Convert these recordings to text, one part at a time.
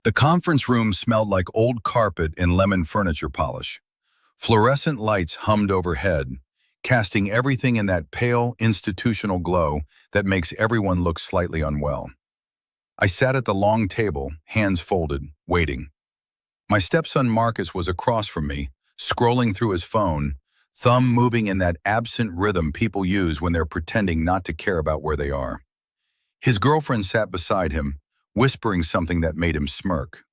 The conference room smelled like old carpet and lemon furniture polish. Fluorescent lights hummed overhead, casting everything in that pale, institutional glow that makes everyone look slightly unwell. I sat at the long table, hands folded, waiting. My stepson Marcus was across from me, scrolling through his phone, thumb moving in that absent rhythm people use when they're pretending not to care about where they are. His girlfriend sat beside him, whispering something that made him smirk.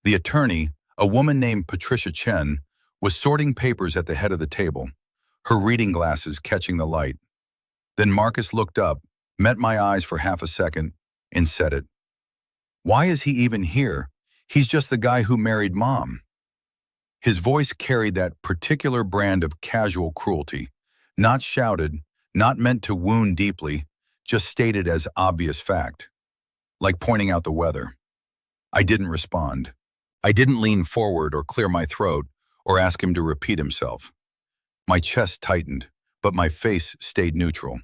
The attorney, a woman named Patricia Chen, was sorting papers at the head of the table, her reading glasses catching the light. Then Marcus looked up, met my eyes for half a second, and said it. "Why is he even here? He's just the guy who married Mom." His voice carried that particular brand of casual cruelty, not shouted, not meant to wound deeply, just stated as obvious fact, like pointing out the weather. I didn't respond. I didn't lean forward or clear my throat or ask him to repeat himself. My chest tightened, but my face stayed neutral.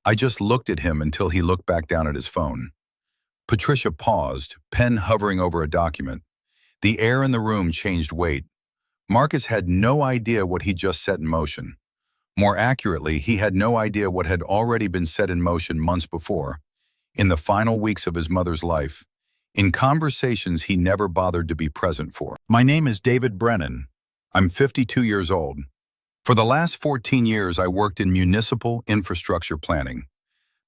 I just looked at him until he looked back down at his phone. Patricia paused, pen hovering over a document. The air in the room changed weight. Marcus had no idea what he just set in motion. More accurately, he had no idea what had already been set in motion months before, in the final weeks of his mother's life, in conversations he never bothered to be present for. My name is David Brennan. I'm 52 years old. For the last 14 years, I worked in municipal infrastructure planning,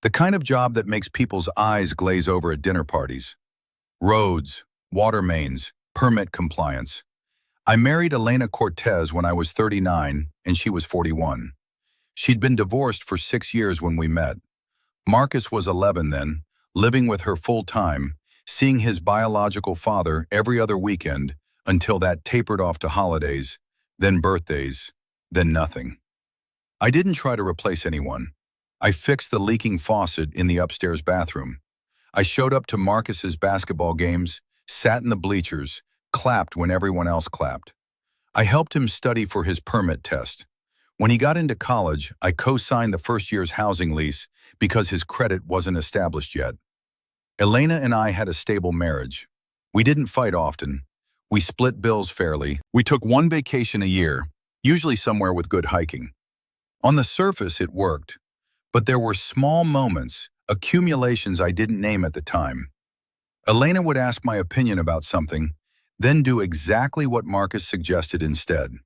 the kind of job that makes people's eyes glaze over at dinner parties. Roads, water mains, permit compliance. I married Elena Cortez when I was 39 and she was 41. She'd been divorced for 6 years when we met. Marcus was 11 then, living with her full-time, seeing his biological father every other weekend until that tapered off to holidays, then birthdays, then nothing. I didn't try to replace anyone. I fixed the leaking faucet in the upstairs bathroom. I showed up to Marcus's basketball games, sat in the bleachers, clapped when everyone else clapped. I helped him study for his permit test. When he got into college, I co-signed the first year's housing lease because his credit wasn't established yet. Elena and I had a stable marriage. We didn't fight often. We split bills fairly. We took one vacation a year, usually somewhere with good hiking. On the surface, it worked, but there were small moments, accumulations I didn't name at the time. Elena would ask my opinion about something, then do exactly what Marcus suggested instead.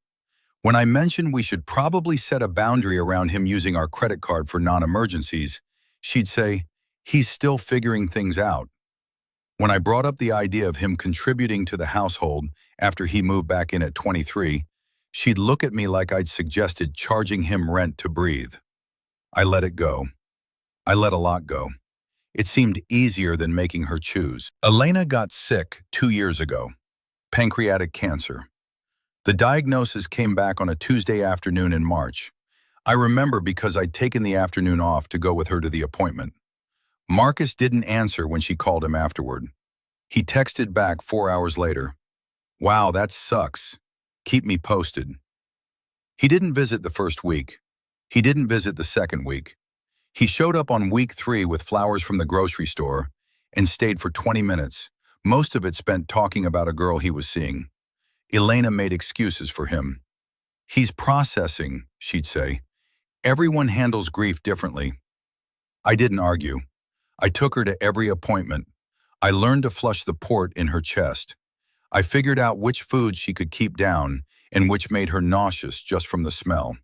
When I mentioned we should probably set a boundary around him using our credit card for non-emergencies, she'd say, "He's still figuring things out." When I brought up the idea of him contributing to the household after he moved back in at 23, she'd look at me like I'd suggested charging him rent to breathe. I let it go. I let a lot go. It seemed easier than making her choose. Elena got sick 2 years ago. Pancreatic cancer. The diagnosis came back on a Tuesday afternoon in March. I remember because I'd taken the afternoon off to go with her to the appointment. Marcus didn't answer when she called him afterward. He texted back 4 hours later. "Wow, that sucks. Keep me posted." He didn't visit the first week. He didn't visit the second week. He showed up on week 3 with flowers from the grocery store and stayed for 20 minutes, most of it spent talking about a girl he was seeing. Elena made excuses for him. "He's processing," she'd say. "Everyone handles grief differently." I didn't argue. I took her to every appointment. I learned to flush the port in her chest. I figured out which foods she could keep down and which made her nauseous just from the smell.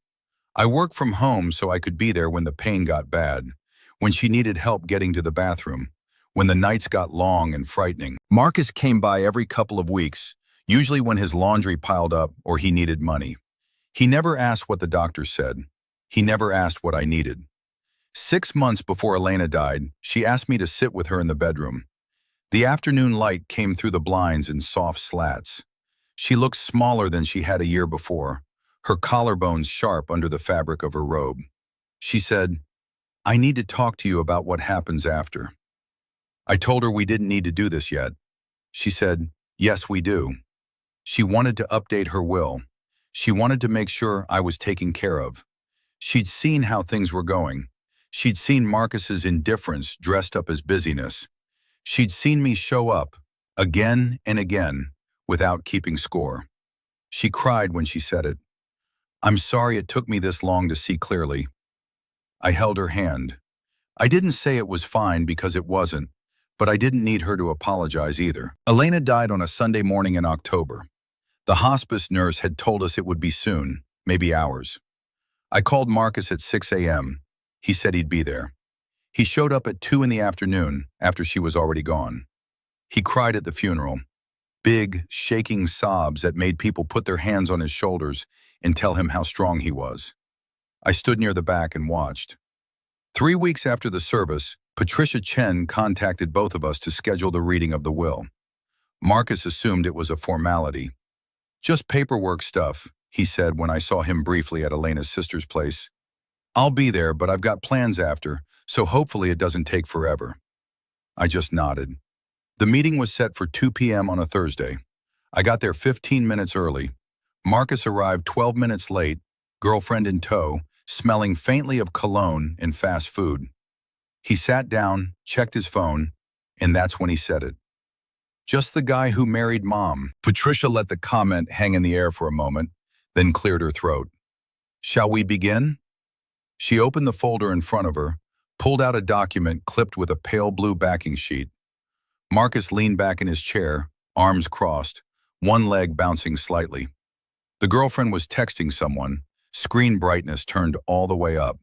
I worked from home so I could be there when the pain got bad, when she needed help getting to the bathroom, when the nights got long and frightening. Marcus came by every couple of weeks, usually when his laundry piled up or he needed money. He never asked what the doctor said. He never asked what I needed. 6 months before Elena died, she asked me to sit with her in the bedroom. The afternoon light came through the blinds in soft slats. She looked smaller than she had a year before, her collarbones sharp under the fabric of her robe. She said, "I need to talk to you about what happens after." I told her we didn't need to do this yet. She said, "Yes, we do." She wanted to update her will. She wanted to make sure I was taken care of. She'd seen how things were going. She'd seen Marcus's indifference dressed up as busyness. She'd seen me show up, again and again, without keeping score. She cried when she said it. "I'm sorry it took me this long to see clearly." I held her hand. I didn't say it was fine because it wasn't, but I didn't need her to apologize either. Elena died on a Sunday morning in October. The hospice nurse had told us it would be soon, maybe hours. I called Marcus at 6 a.m. He said he'd be there. He showed up at 2 in the afternoon after she was already gone. He cried at the funeral, big, shaking sobs that made people put their hands on his shoulders and tell him how strong he was. I stood near the back and watched. 3 weeks after the service, Patricia Chen contacted both of us to schedule the reading of the will. Marcus assumed it was a formality. "Just paperwork stuff," he said when I saw him briefly at Elena's sister's place. "I'll be there, but I've got plans after, so hopefully it doesn't take forever." I just nodded. The meeting was set for 2 p.m. on a Thursday. I got there 15 minutes early. Marcus arrived 12 minutes late, girlfriend in tow, smelling faintly of cologne and fast food. He sat down, checked his phone, and that's when he said it. "Just the guy who married Mom." Patricia let the comment hang in the air for a moment, then cleared her throat. "Shall we begin?" She opened the folder in front of her, pulled out a document clipped with a pale blue backing sheet. Marcus leaned back in his chair, arms crossed, one leg bouncing slightly. The girlfriend was texting someone, screen brightness turned all the way up.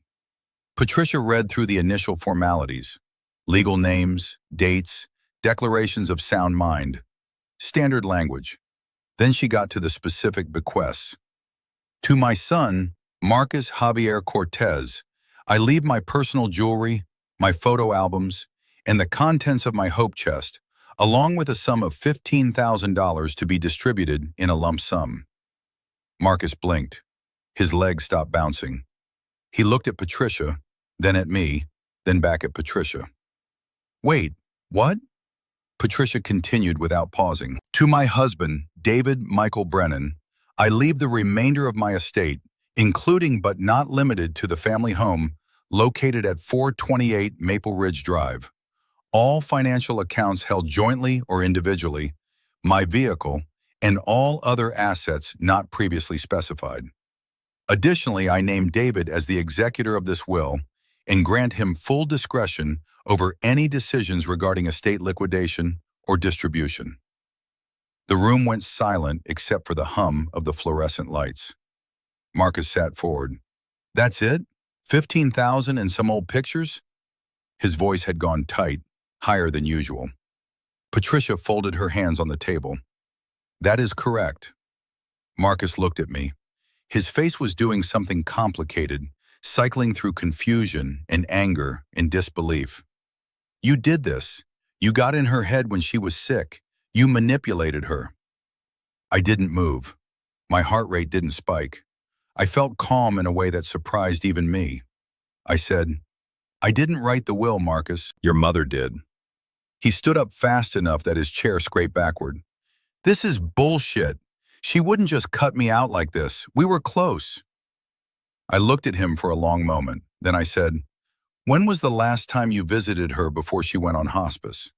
Patricia read through the initial formalities, legal names, dates, declarations of sound mind, standard language. Then she got to the specific bequests. "To my son, Marcus Javier Cortez, I leave my personal jewelry, my photo albums, and the contents of my hope chest, along with a sum of $15,000 to be distributed in a lump sum." Marcus blinked. His legs stopped bouncing. He looked at Patricia, then at me, then back at Patricia. "Wait, what?" Patricia continued without pausing. "To my husband, David Michael Brennan, I leave the remainder of my estate, including but not limited to the family home located at 428 Maple Ridge Drive. All financial accounts held jointly or individually, my vehicle, and all other assets not previously specified. Additionally, I name David as the executor of this will and grant him full discretion over any decisions regarding estate liquidation or distribution." The room went silent except for the hum of the fluorescent lights. Marcus sat forward. "That's it? 15,000 and some old pictures?" His voice had gone tight, higher than usual. Patricia folded her hands on the table. "That is correct." Marcus looked at me. His face was doing something complicated, cycling through confusion and anger and disbelief. "You did this. You got in her head when she was sick. You manipulated her." I didn't move. My heart rate didn't spike. I felt calm in a way that surprised even me. I said, "I didn't write the will, Marcus. Your mother did." He stood up fast enough that his chair scraped backward. "This is bullshit. She wouldn't just cut me out like this. We were close." I looked at him for a long moment. Then I said, "When was the last time you visited her before she went on hospice?"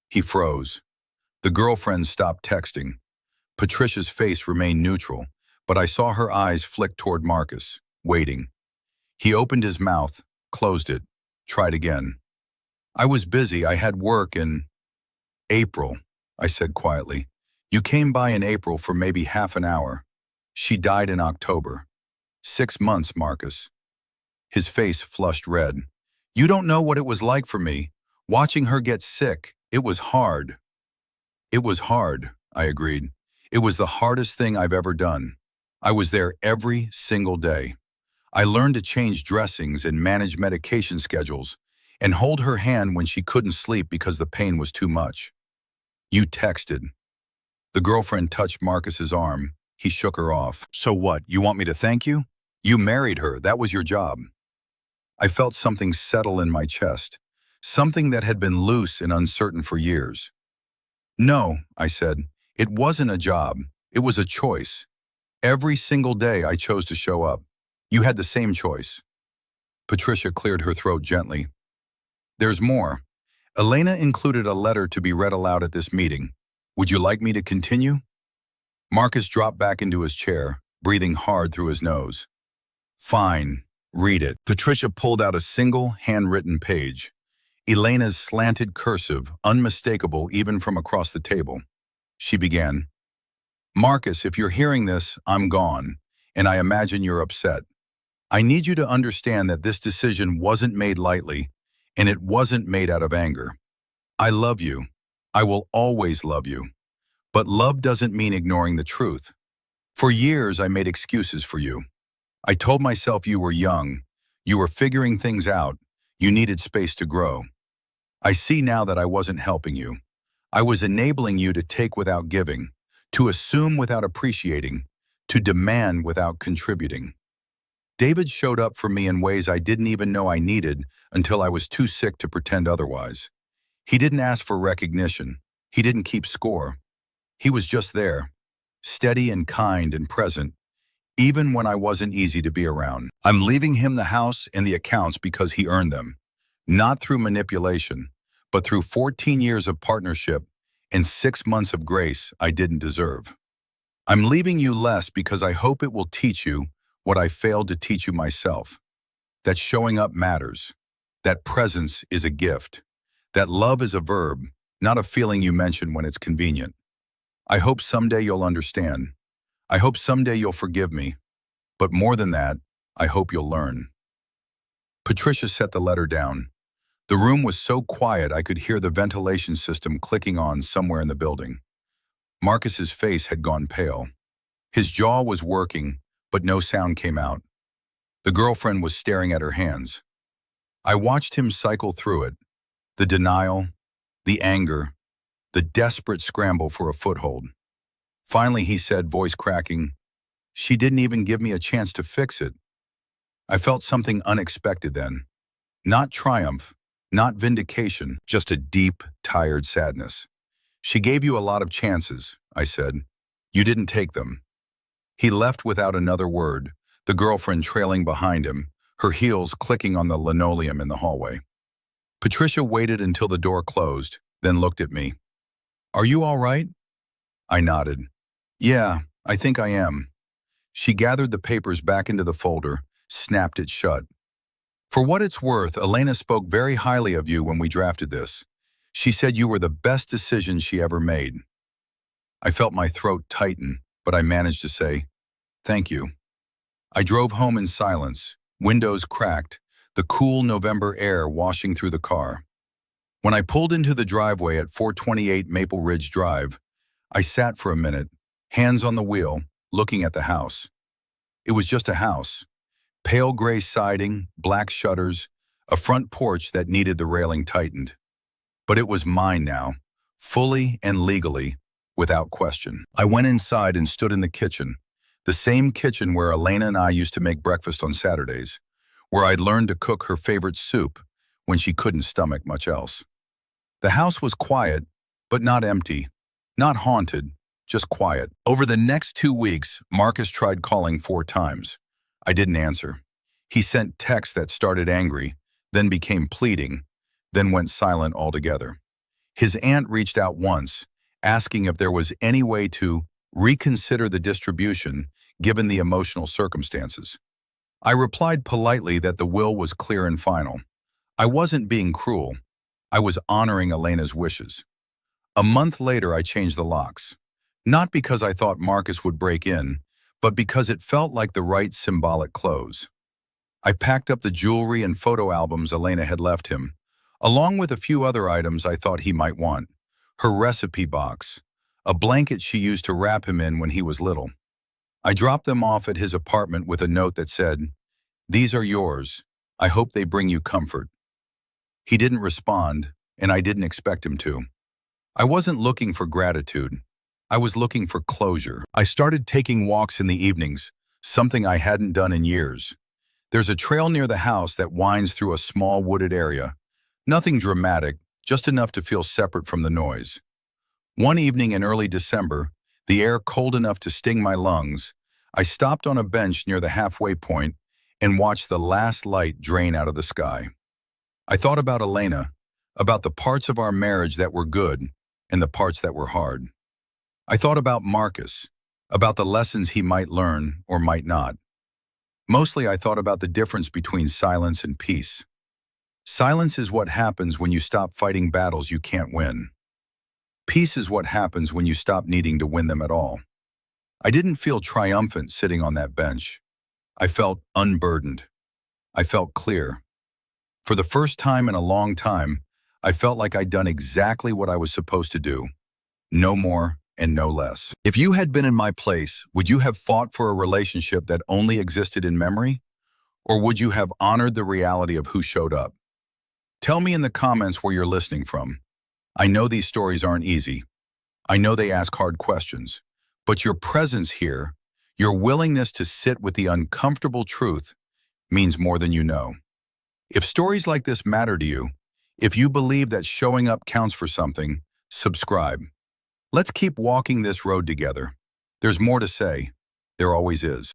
He froze. The girlfriend stopped texting. Patricia's face remained neutral, but I saw her eyes flick toward Marcus, waiting. He opened his mouth, closed it, tried again. "I was busy. I had work in April," I said quietly. "You came by in April for maybe half an hour. She died in October. 6 months, Marcus." His face flushed red. "You don't know what it was like for me. Watching her get sick, it was hard." "It was hard," I agreed. "It was the hardest thing I've ever done. I was there every single day. I learned to change dressings and manage medication schedules and hold her hand when she couldn't sleep because the pain was too much." "You texted." The girlfriend touched Marcus's arm. He shook her off. "So what, you want me to thank you? You married her, that was your job." I felt something settle in my chest, something that had been loose and uncertain for years. "No," I said, "it wasn't a job. It was a choice. Every single day I chose to show up. You had the same choice." Patricia cleared her throat gently. "There's more. Elena included a letter to be read aloud at this meeting. Would you like me to continue? Marcus dropped back into his chair, breathing hard through his nose. Fine, read it. Patricia pulled out a single, handwritten page. Elena's slanted cursive, unmistakable even from across the table. She began, Marcus, if you're hearing this, I'm gone, and I imagine you're upset. I need you to understand that this decision wasn't made lightly, and it wasn't made out of anger. I love you. I will always love you. But love doesn't mean ignoring the truth. For years, I made excuses for you. I told myself you were young, you were figuring things out, you needed space to grow. I see now that I wasn't helping you. I was enabling you to take without giving, to assume without appreciating, to demand without contributing. David showed up for me in ways I didn't even know I needed until I was too sick to pretend otherwise. He didn't ask for recognition. He didn't keep score. He was just there, steady and kind and present, even when I wasn't easy to be around. I'm leaving him the house and the accounts because he earned them, not through manipulation, but through 14 years of partnership and 6 months of grace I didn't deserve. I'm leaving you less because I hope it will teach you what I failed to teach you myself, that showing up matters, that presence is a gift, that love is a verb, not a feeling you mention when it's convenient. I hope someday you'll understand. I hope someday you'll forgive me. But more than that, I hope you'll learn. Patricia set the letter down. The room was so quiet I could hear the ventilation system clicking on somewhere in the building. Marcus's face had gone pale. His jaw was working, but no sound came out. The girlfriend was staring at her hands. I watched him cycle through it. The denial, the anger, the desperate scramble for a foothold. Finally, he said, voice cracking, "She didn't even give me a chance to fix it." I felt something unexpected then. Not triumph, not vindication, just a deep, tired sadness. "She gave you a lot of chances," I said. "You didn't take them." He left without another word, the girlfriend trailing behind him, her heels clicking on the linoleum in the hallway. Patricia waited until the door closed, then looked at me. "Are you all right?" I nodded. "Yeah, I think I am." She gathered the papers back into the folder, snapped it shut. "For what it's worth, Elena spoke very highly of you when we drafted this. She said you were the best decision she ever made." I felt my throat tighten, but I managed to say, "Thank you." I drove home in silence, windows cracked, the cool November air washing through the car. When I pulled into the driveway at 428 Maple Ridge Drive, I sat for a minute, hands on the wheel, looking at the house. It was just a house. Pale gray siding, black shutters, a front porch that needed the railing tightened. But it was mine now, fully and legally, without question. I went inside and stood in the kitchen, the same kitchen where Elena and I used to make breakfast on Saturdays, where I'd learned to cook her favorite soup when she couldn't stomach much else. The house was quiet, but not empty, not haunted, just quiet. Over the next 2 weeks, Marcus tried calling 4 times. I didn't answer. He sent texts that started angry, then became pleading, then went silent altogether. His aunt reached out once, asking if there was any way to reconsider the distribution given the emotional circumstances. I replied politely that the will was clear and final. I wasn't being cruel. I was honoring Elena's wishes. A month later, I changed the locks. Not because I thought Marcus would break in, but because it felt like the right symbolic close. I packed up the jewelry and photo albums Elena had left him, along with a few other items I thought he might want. Her recipe box, a blanket she used to wrap him in when he was little. I dropped them off at his apartment with a note that said, "These are yours. I hope they bring you comfort." He didn't respond, and I didn't expect him to. I wasn't looking for gratitude. I was looking for closure. I started taking walks in the evenings, something I hadn't done in years. There's a trail near the house that winds through a small wooded area. Nothing dramatic, just enough to feel separate from the noise. One evening in early December, the air cold enough to sting my lungs, I stopped on a bench near the halfway point and watched the last light drain out of the sky. I thought about Elena, about the parts of our marriage that were good and the parts that were hard. I thought about Marcus, about the lessons he might learn or might not. Mostly I thought about the difference between silence and peace. Silence is what happens when you stop fighting battles you can't win. Peace is what happens when you stop needing to win them at all. I didn't feel triumphant sitting on that bench. I felt unburdened. I felt clear. For the first time in a long time, I felt like I'd done exactly what I was supposed to do. No more and no less. If you had been in my place, would you have fought for a relationship that only existed in memory? Or would you have honored the reality of who showed up? Tell me in the comments where you're listening from. I know these stories aren't easy. I know they ask hard questions. But your presence here, your willingness to sit with the uncomfortable truth, means more than you know. If stories like this matter to you, if you believe that showing up counts for something, subscribe. Let's keep walking this road together. There's more to say. There always is.